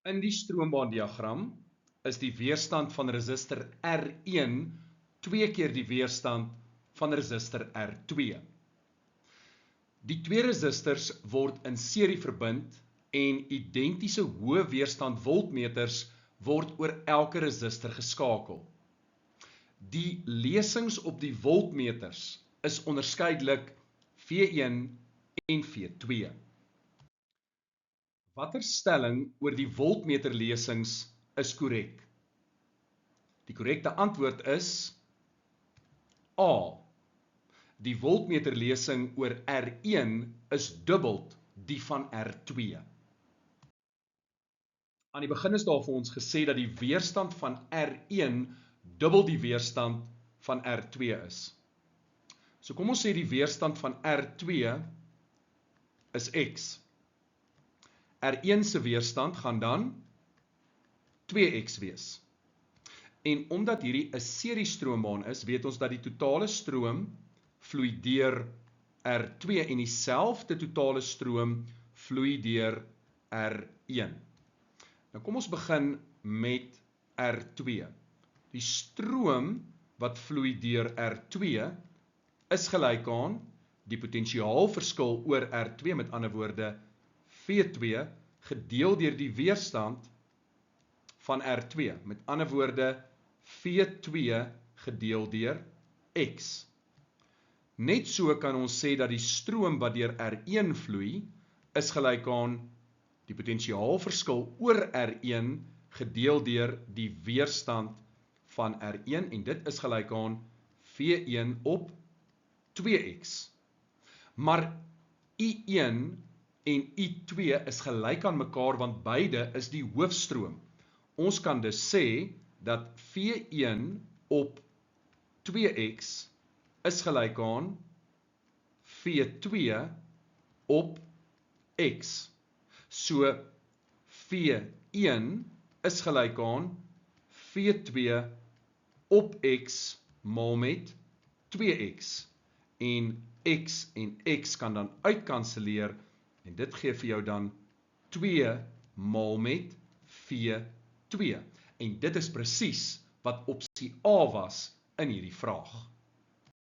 In die stroombaandiagram is die weerstand van resistor R1 2 keer die weerstand van resistor R2. Die twee resistors word in serie verbind en identiese hoë weerstand voltmeters word oor elke resistor geskakel. Die lesings op die voltmeters is onderskeidelik V1 en V2. Watter stelling oor die voltmeterlesings is korrek? Die korrekte antwoord is A. Die voltmeterlesing oor R1 is dubbeld die van R2. Aan die begin is daar vir ons gesê dat die weerstand van R1 dubbel die weerstand van R2 is. So kom ons sê die weerstand van R2 is X. R1 se weerstand gaan dan 2X wees. En omdat hierdie 'n serie stroombaan is, weet ons dat die totale stroom vloei deur R2 en dieselfde totale stroom vloei deur R1. Nou kom ons begin met R2. Die stroom wat vloei deur R2 is gelyk aan die potensiaalverskil oor R2, met ander woorde V2 gedeel deur die weerstand van R2, met ander woorde V2 gedeel deur X. Net so kan ons sê dat die stroom wat deur R1 vloei is gelyk aan die potensiaalverskil oor R1 gedeel deur die weerstand van R1 en dit is gelyk aan V1 op 2X. Maar I1 en I2 is gelyk aan mekaar want beide is die hoofstroom. Ons kan dus sê dat V1 op 2X is gelyk aan V2 op X. So V1 is gelyk aan V2 op X maal met 2X. En X kan dan uitkanselleer en dit gee vir jou dan 2 maal met V2. En dit is presies wat opsie A was in hierdie vraag.